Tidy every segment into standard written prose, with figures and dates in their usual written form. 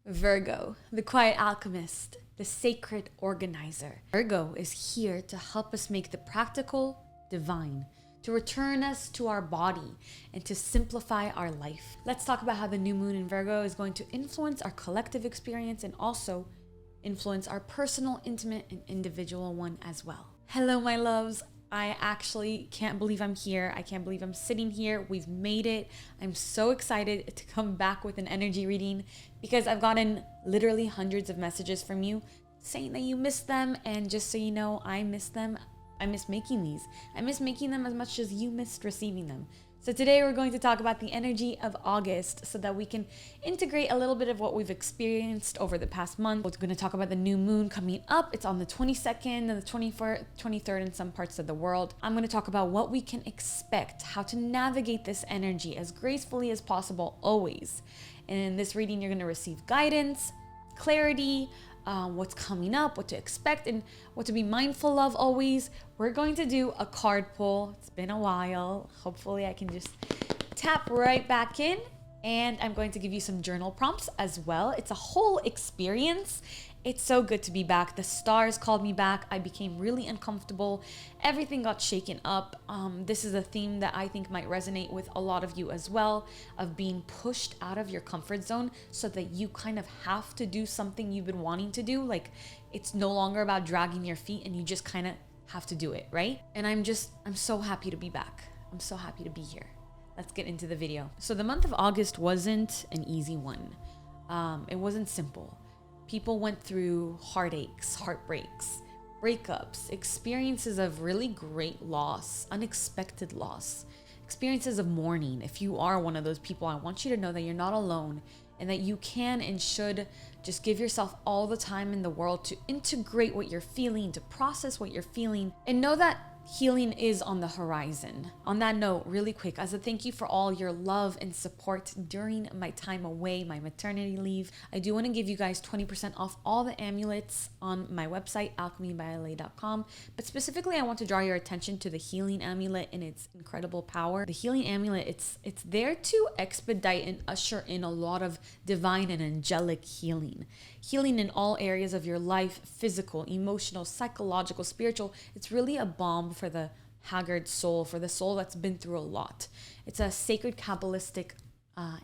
Virgo, the quiet alchemist, the sacred organizer. Virgo is here to help us make the practical divine, to return us to our body, and to simplify our life. Let's talk about how the new moon in Virgo is going to influence our collective experience and also influence our personal, intimate, and individual one as well. Hello, my loves. I actually can't believe I'm here. I can't believe I'm sitting here. We've made it. I'm so excited to come back with an energy reading because I've gotten literally hundreds of messages from you saying that you miss them. And just so you know, I miss them. I miss making these. I miss making them as much as you missed receiving them. So today we're going to talk about the energy of August so that we can integrate a little bit of what we've experienced over the past month. We're going to talk about the new moon coming up. It's on the 22nd and the 23rd in some parts of the world. I'm going to talk about what we can expect, how to navigate this energy as gracefully as possible always. And in this reading, you're going to receive guidance, clarity, what's coming up, what to expect, and what to be mindful of always. We're going to do a card pull. It's been a while. Hopefully I can just tap right back in, and I'm going to give you some journal prompts as well. It's a whole experience. It's so good to be back. The stars called me back. I became really uncomfortable. Everything got shaken up. This is a theme that I think might resonate with a lot of you as well, of being pushed out of your comfort zone so that you kind of have to do something you've been wanting to do. Like, it's no longer about dragging your feet and you just kind of have to do it, right? And I'm so happy to be back. I'm so happy to be here. Let's get into the video. So the month of August wasn't an easy one. It wasn't simple. People went through heartaches, heartbreaks, breakups, experiences of really great loss, unexpected loss, experiences of mourning. If you are one of those people, I want you to know that you're not alone and that you can and should just give yourself all the time in the world to integrate what you're feeling, to process what you're feeling, and know that healing is on the horizon. On that note, really quick, as a thank you for all your love and support during my time away, my maternity leave, I do want to give you guys 20% off all the amulets on my website, alchemybyla.com. But specifically, I want to draw your attention to the healing amulet and its incredible power. The healing amulet, it's there to expedite and usher in a lot of divine and angelic healing. Healing in all areas of your life, physical, emotional, psychological, spiritual. It's really a balm for the haggard soul, for the soul that's been through a lot. It's a sacred Kabbalistic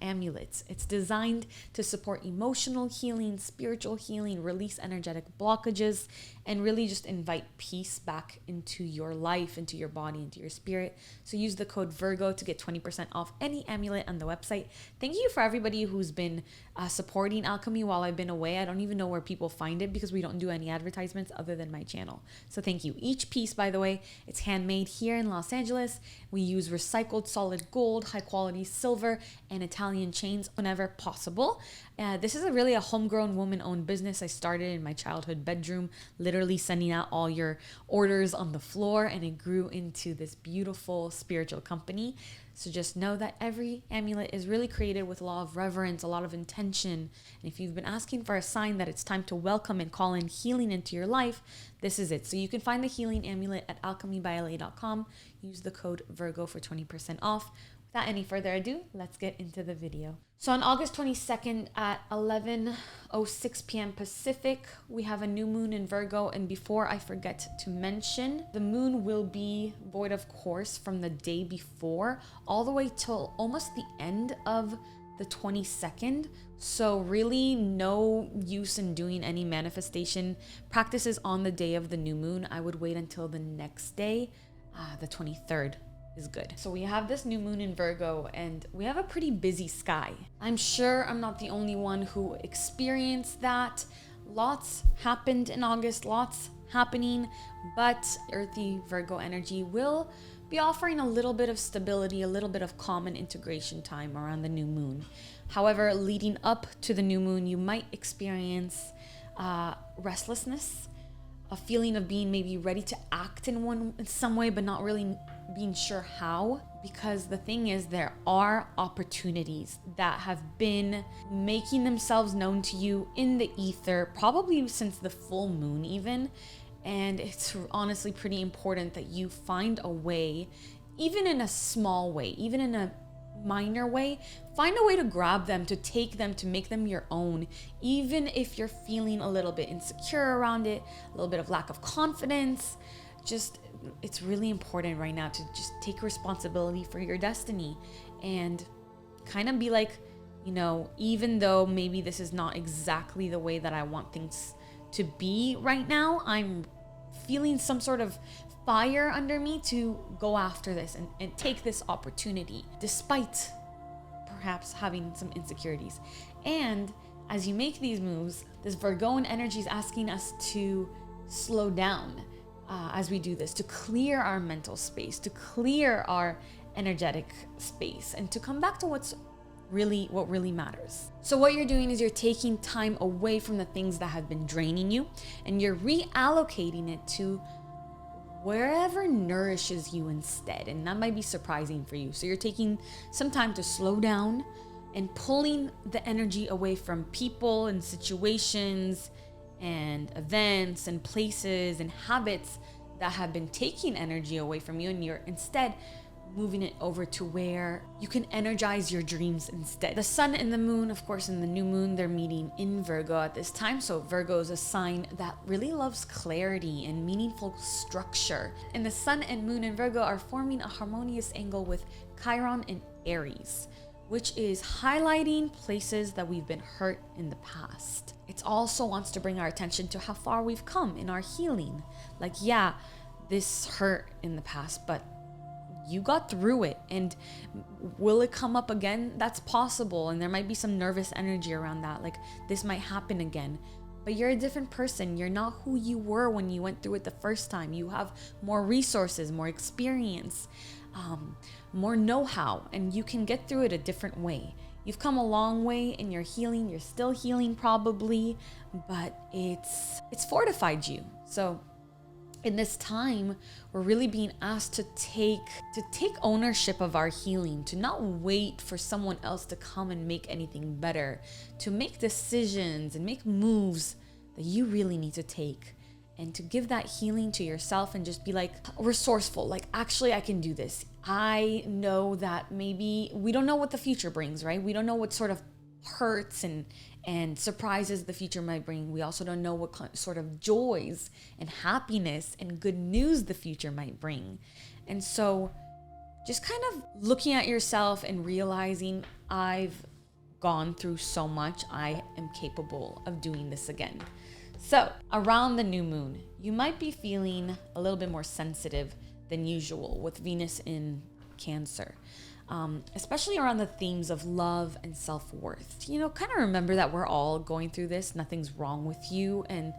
amulet. It's designed to support emotional healing, spiritual healing, release energetic blockages, and really just invite peace back into your life, into your body, into your spirit. So use the code Virgo to get 20% off any amulet on the website. Thank you for everybody who's been supporting alchemy while I've been away. I don't even know where people find it because we don't do any advertisements other than my channel. So thank you. Each piece, by the way, it's handmade here in Los Angeles. We use recycled solid gold, high quality silver, and Italian chains whenever possible. This is really a homegrown woman-owned business. I started in my childhood bedroom, literally sending out all your orders on the floor, and it grew into this beautiful spiritual company. So just know that every amulet is really created with a lot of reverence, a lot of intention. And if you've been asking for a sign that it's time to welcome and call in healing into your life, this is it. So you can find the healing amulet at alchemybyla.com. Use the code Virgo for 20% off. Without any further ado, let's get into the video. So on August 22nd at 11:06 p.m. Pacific, we have a new moon in Virgo. And before I forget to mention, the moon will be void, of course, from the day before all the way till almost the end of the 22nd. So really no use in doing any manifestation practices on the day of the new moon. I would wait until the next day, the 23rd. Is good. So we have this new moon in Virgo and we have a pretty busy sky. I'm sure I'm not the only one who experienced that. Lots happened in August, lots happening, but earthy Virgo energy will be offering a little bit of stability, a little bit of calm and integration time around the new moon. However, leading up to the new moon, you might experience restlessness, a feeling of being maybe ready to act in some way, but not really being sure how, because the thing is, there are opportunities that have been making themselves known to you in the ether, probably since the full moon even. And it's honestly pretty important that you find a way, even in a small way, even in a minor way, find a way to grab them, to take them, to make them your own. Even if you're feeling a little bit insecure around it, a little bit of lack of confidence, it's really important right now to just take responsibility for your destiny and kind of be like, even though maybe this is not exactly the way that I want things to be right now, I'm feeling some sort of fire under me to go after this and take this opportunity, despite perhaps having some insecurities. And as you make these moves, this Virgoan energy is asking us to slow down as we do this, to clear our mental space, to clear our energetic space, and to come back to what really matters. So what you're doing is you're taking time away from the things that have been draining you, and you're reallocating it to wherever nourishes you instead. And that might be surprising for you. So you're taking some time to slow down and pulling the energy away from people and situations and events and places and habits that have been taking energy away from you, and you're instead moving it over to where you can energize your dreams instead. The sun and the moon, of course, in the new moon, they're meeting in Virgo at this time. So Virgo is a sign that really loves clarity and meaningful structure. And the sun and moon in Virgo are forming a harmonious angle with Chiron and Aries, which is highlighting places that we've been hurt in the past. It also wants to bring our attention to how far we've come in our healing. Like, yeah, this hurt in the past, but you got through it. And will it come up again? That's possible. And there might be some nervous energy around that. Like, this might happen again. But you're a different person. You're not who you were when you went through it the first time. You have more resources, more experience, more know-how, and you can get through it a different way. You've come a long way in your healing. You're still healing probably, but it's fortified you. So in this time, we're really being asked to take ownership of our healing, to not wait for someone else to come and make anything better, to make decisions and make moves that you really need to take, and to give that healing to yourself and just be like resourceful. Like, actually, I can do this. I know that maybe we don't know what the future brings, right? We don't know what sort of hurts and surprises the future might bring. We also don't know what sort of joys and happiness and good news the future might bring. And so just kind of looking at yourself and realizing, I've gone through so much. I am capable of doing this again. So around the new moon, you might be feeling a little bit more sensitive than usual with Venus in Cancer. Especially around the themes of love and self-worth. Kind of remember that we're all going through this. Nothing's wrong with you. And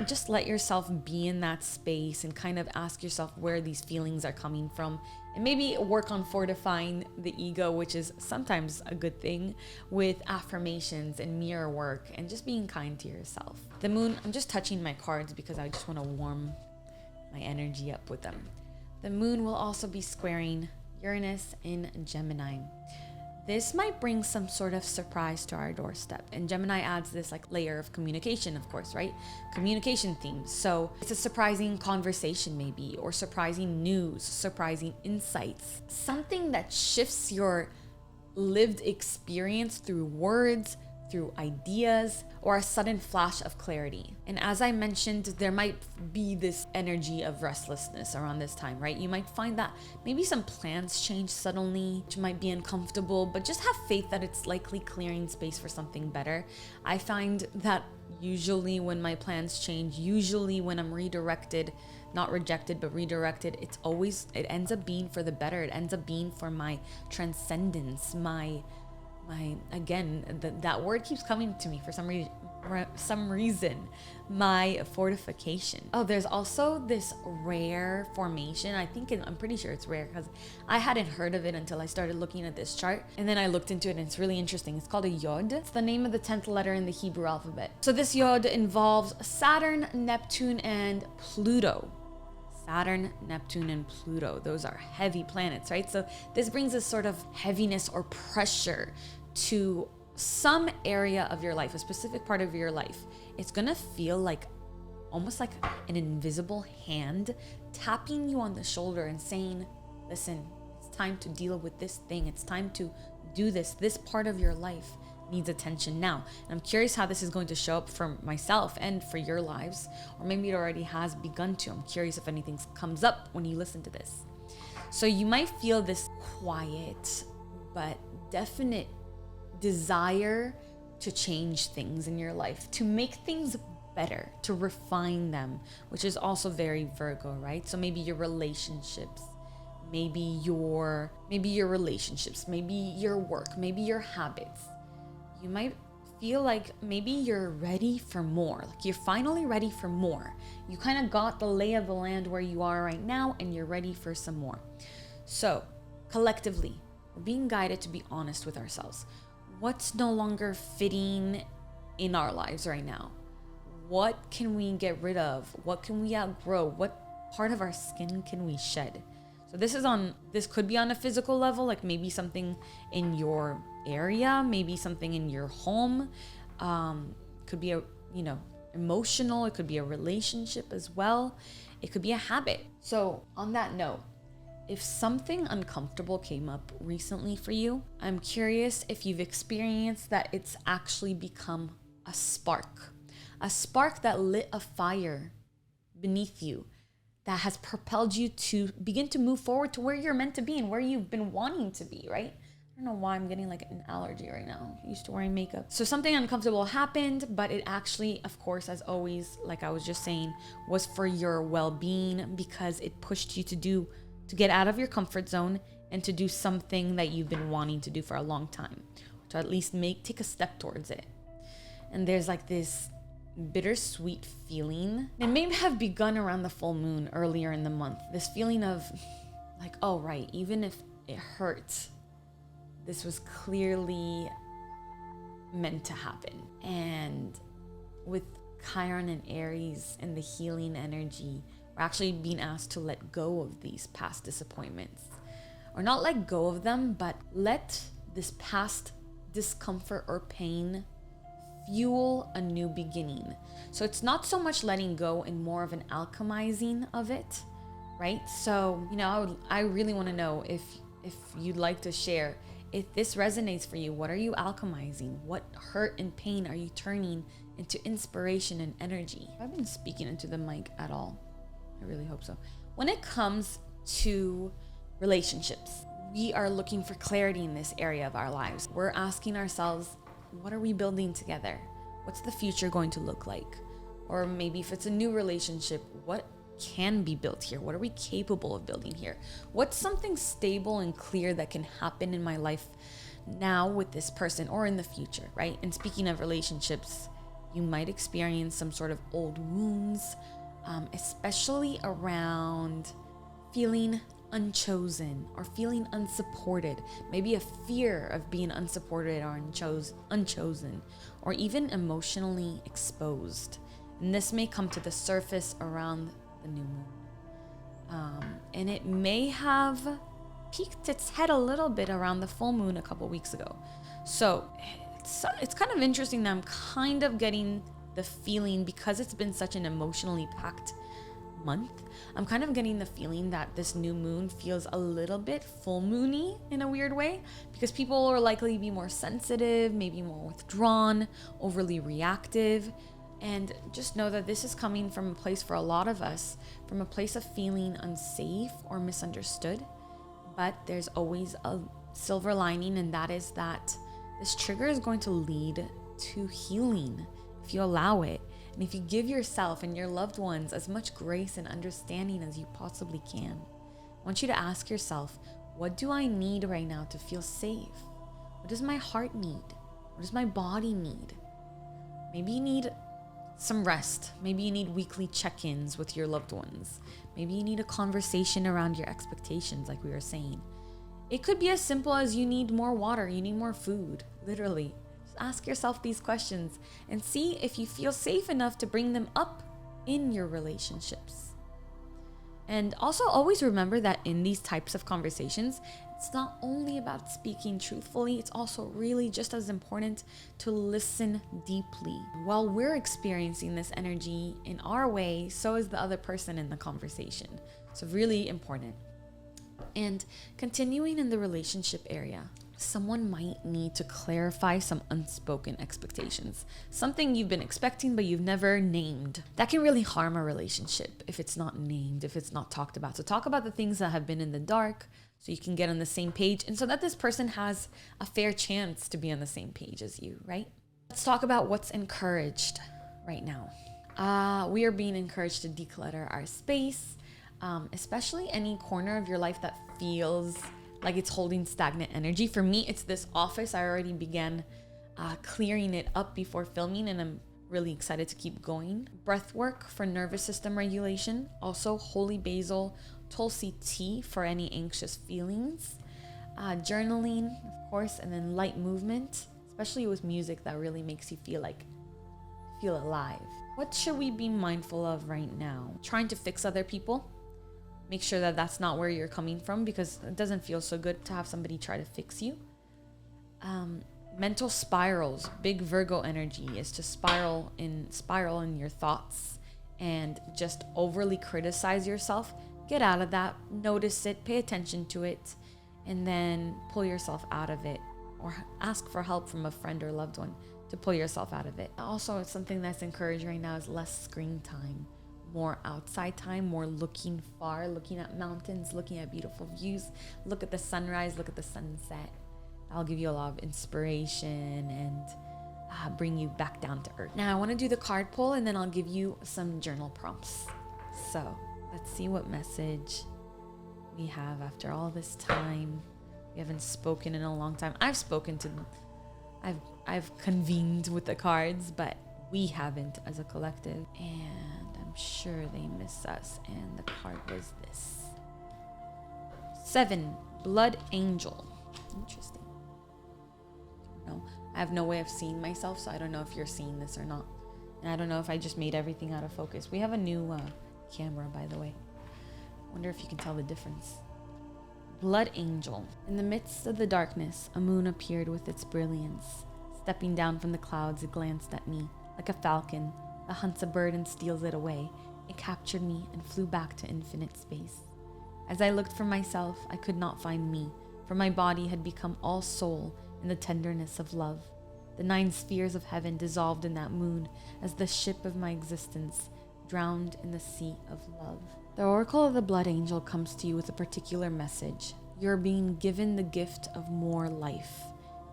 just let yourself be in that space and kind of ask yourself where these feelings are coming from. And maybe work on fortifying the ego, which is sometimes a good thing, with affirmations and mirror work and just being kind to yourself. The moon, I'm just touching my cards because I just want to warm my energy up with them. The moon will also be squaring Uranus in Gemini. This might bring some sort of surprise to our doorstep. And Gemini adds this like layer of communication, of course, right? Communication themes. So it's a surprising conversation maybe, or surprising news, surprising insights. Something that shifts your lived experience through words, through ideas, or a sudden flash of clarity. And as I mentioned, there might be this energy of restlessness around this time, right? You might find that maybe some plans change suddenly, which might be uncomfortable, but just have faith that it's likely clearing space for something better. I find that usually when my plans change, usually when I'm redirected, not rejected, but redirected, it ends up being for the better. It ends up being for my transcendence, that word keeps coming to me for some reason, my fortification. Oh, there's also this rare formation. I'm pretty sure it's rare because I hadn't heard of it until I started looking at this chart. And then I looked into it and it's really interesting. It's called a yod. It's the name of the 10th letter in the Hebrew alphabet. So this yod involves Saturn, Neptune, and Pluto. Saturn, Neptune, and Pluto. Those are heavy planets, right? So this brings a sort of heaviness or pressure to some area of your life, a specific part of your life. It's gonna feel like almost like an invisible hand tapping you on the shoulder and saying, listen, it's time to deal with this thing. It's time to do this. This part of your life needs attention now. And I'm curious how this is going to show up for myself and for your lives, or maybe it already has begun to. I'm curious if anything comes up when you listen to this. So you might feel this quiet but definite desire to change things in your life, to make things better, to refine them, which is also very Virgo, right? So maybe your relationships, maybe your relationships, maybe your work, maybe your habits. You might feel like maybe you're ready for more. Like you're finally ready for more. You kind of got the lay of the land where you are right now and you're ready for some more. So collectively, we're being guided to be honest with ourselves. What's no longer fitting in our lives right now? What can we get rid of? What can we outgrow? What part of our skin can we shed? So this could be on a physical level, like maybe something in your area, maybe something in your home. Could be emotional. It could be a relationship as well. It could be a habit. So on that note, if something uncomfortable came up recently for you, I'm curious if you've experienced that it's actually become a spark that lit a fire beneath you, that has propelled you to begin to move forward to where you're meant to be and where you've been wanting to be, right? I don't know why I'm getting like an allergy right now. I'm used to wearing makeup. So something uncomfortable happened, but it actually, of course, as always, like I was just saying, was for your well-being, because it pushed you to get out of your comfort zone and to do something that you've been wanting to do for a long time, to at least take a step towards it. And there's like this bittersweet feeling. It may have begun around the full moon earlier in the month. This feeling of like, oh right, even if it hurts, this was clearly meant to happen. And with Chiron and Aries and the healing energy, we're actually being asked to let go of these past disappointments. Or not let go of them, but let this past discomfort or pain fuel a new beginning. So it's not so much letting go and more of an alchemizing of it, right? So, I really want to know if you'd like to share, if this resonates for you, what are you alchemizing? What hurt and pain are you turning into inspiration and energy? I've been speaking into the mic at all. I really hope so. When it comes to relationships, we are looking for clarity in this area of our lives. We're asking ourselves, what are we building together? What's the future going to look like? Or maybe if it's a new relationship, what can be built here? What are we capable of building here? What's something stable and clear that can happen in my life now with this person or in the future, right? And speaking of relationships, you might experience some sort of old wounds, especially around feeling unchosen or feeling unsupported, maybe a fear of being unsupported or unchosen, or even emotionally exposed. And this may come to the surface around the new moon. And it may have peeked its head a little bit around the full moon a couple weeks ago. So it's kind of interesting that I'm kind of getting the feeling, because it's been such an emotionally packed month, I'm kind of getting the feeling that this new moon feels a little bit full moony in a weird way, because people are likely to be more sensitive, maybe more withdrawn, overly reactive. And just know that this is coming from a place, for a lot of us, from a place of feeling unsafe or misunderstood. But there's always a silver lining, and that is that this trigger is going to lead to healing if you allow it. And if you give yourself and your loved ones as much grace and understanding as you possibly can. I want you to ask yourself, what do I need right now to feel safe? What does my heart need? What does my body need? Maybe you need some rest. Maybe you need weekly check-ins with your loved ones. Maybe you need a conversation around your expectations, like we were saying. It could be as simple as you need more water, you need more food, literally. Just ask yourself these questions and see if you feel safe enough to bring them up in your relationships. And also always remember that in these types of conversations, it's not only about speaking truthfully, it's also really just as important to listen deeply. While we're experiencing this energy in our way, so is the other person in the conversation. So really important. And continuing in the relationship area, someone might need to clarify some unspoken expectations, something you've been expecting but you've never named. That can really harm a relationship if it's not named, if it's not talked about. So talk about the things that have been in the dark so you can get on the same page, and so that this person has a fair chance to be on the same page as you, right? Let's talk about what's encouraged right now. We are being encouraged to declutter our space, especially any corner of your life that feels like it's holding stagnant energy. For me, it's this office. I already began clearing it up before filming, and I'm really excited to keep going. Breathwork for nervous system regulation. Also, holy basil, tulsi tea for any anxious feelings. Journaling, of course, and then light movement, especially with music that really makes you feel alive. What should we be mindful of right now? Trying to fix other people. Make sure that that's not where you're coming from, because it doesn't feel so good to have somebody try to fix you. Mental spirals, big Virgo energy is to spiral in your thoughts and just overly criticize yourself. Get out of that, notice it, pay attention to it, and then pull yourself out of it, or ask for help from a friend or loved one to pull yourself out of it. Also, something that's encouraged right now is less screen time, more outside time, more looking far, looking at mountains, looking at beautiful views. Look at the sunrise, look at the sunset. That'll give you a lot of inspiration and bring you back down to earth. Now I want to do the card pull, and then I'll give you some journal prompts. So let's see what message we have after all this time. We haven't spoken in a long time. I've convened with the cards, but we haven't as a collective. And I'm sure they miss us. And the card was this. 7, Blood Angel. Interesting. No, I have no way of seeing myself, so I don't know if you're seeing this or not. And I don't know if I just made everything out of focus. We have a new camera, by the way. Wonder if you can tell the difference. Blood Angel. In the midst of the darkness, a moon appeared with its brilliance. Stepping down from the clouds, it glanced at me. Like a falcon that hunts a bird and steals it away, it captured me and flew back to infinite space. As I looked for myself, I could not find me, for my body had become all soul in the tenderness of love. The 9 spheres of heaven dissolved in that moon as the ship of my existence drowned in the sea of love. The Oracle of the Blood Angel comes to you with a particular message. You're being given the gift of more life.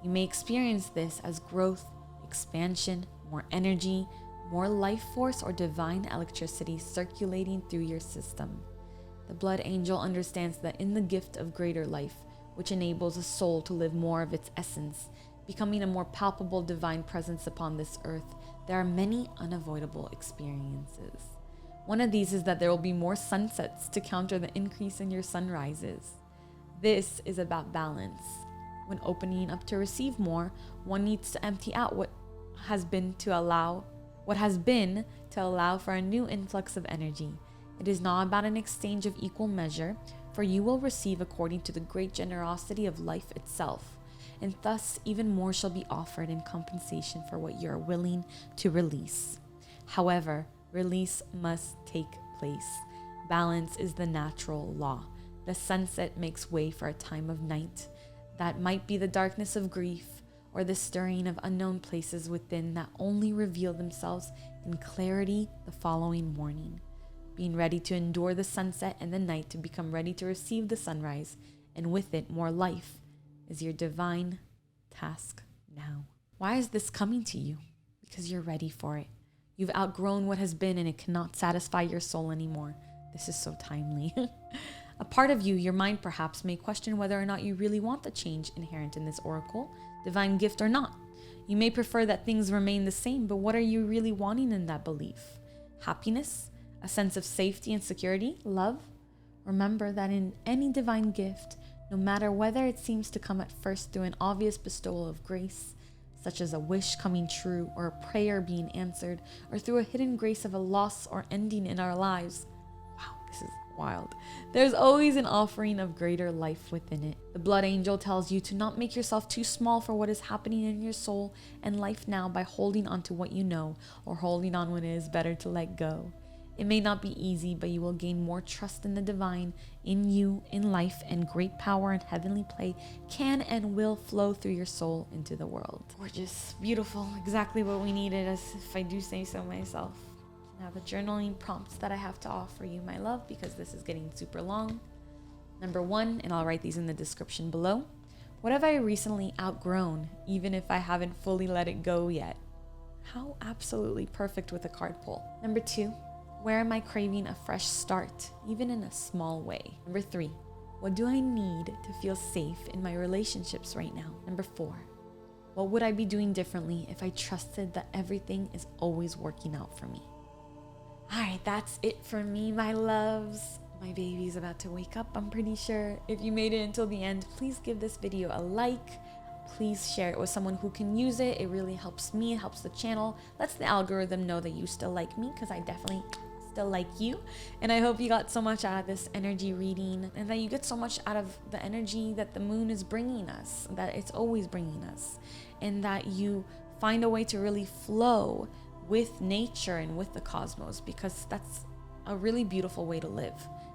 You may experience this as growth, expansion, more energy, more life force, or divine electricity circulating through your system. The Blood Angel understands that in the gift of greater life, which enables a soul to live more of its essence, becoming a more palpable divine presence upon this earth, there are many unavoidable experiences. One of these is that there will be more sunsets to counter the increase in your sunrises. This is about balance. When opening up to receive more, one needs to empty out what has been to allow for a new influx of energy. It is not about an exchange of equal measure, for you will receive according to the great generosity of life itself, and thus even more shall be offered in compensation for what you are willing to release. However, release must take place. Balance is the natural law. The sunset makes way for a time of night. That might be the darkness of grief, or the stirring of unknown places within that only reveal themselves in clarity the following morning. Being ready to endure the sunset and the night to become ready to receive the sunrise, and with it more life, is your divine task now. Why is this coming to you? Because you're ready for it. You've outgrown what has been, and it cannot satisfy your soul anymore. This is so timely. A part of you, your mind perhaps, may question whether or not you really want the change inherent in this oracle, divine gift or not. You may prefer that things remain the same, but what are you really wanting in that belief? Happiness? A sense of safety and security? Love? Remember that in any divine gift, no matter whether it seems to come at first through an obvious bestowal of grace, such as a wish coming true or a prayer being answered, or through a hidden grace of a loss or ending in our lives. Wow, this is wild. There's always an offering of greater life within it. The Blood Angel tells you to not make yourself too small for what is happening in your soul and life now by holding on to what you know, or holding on when it is better to let go. It may not be easy, but you will gain more trust in the divine, in you, in life, and great power and heavenly play can and will flow through your soul into the world. Gorgeous, beautiful, exactly what we needed, as if I do say so myself. Now the journaling prompts that I have to offer you, my love, because this is getting super long. Number 1, and I'll write these in the description below. What have I recently outgrown, even if I haven't fully let it go yet? How absolutely perfect with a card pull. Number 2, where am I craving a fresh start, even in a small way? Number 3, what do I need to feel safe in my relationships right now? Number 4, what would I be doing differently if I trusted that everything is always working out for me? All right, that's it for me, my loves. My baby's about to wake up, I'm pretty sure. If you made it until the end, please give this video a like. Please share it with someone who can use it. It really helps me, it helps the channel, lets the algorithm know that you still like me, because I definitely still like you. And I hope you got so much out of this energy reading, and that you get so much out of the energy that the moon is bringing us, that it's always bringing us, and that you find a way to really flow with nature and with the cosmos, because that's a really beautiful way to live.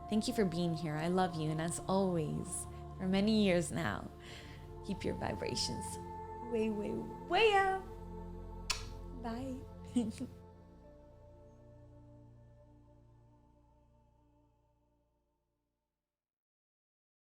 Thank you for being here. I love you. And as always, for many years now, keep your vibrations way, way, way up. Bye.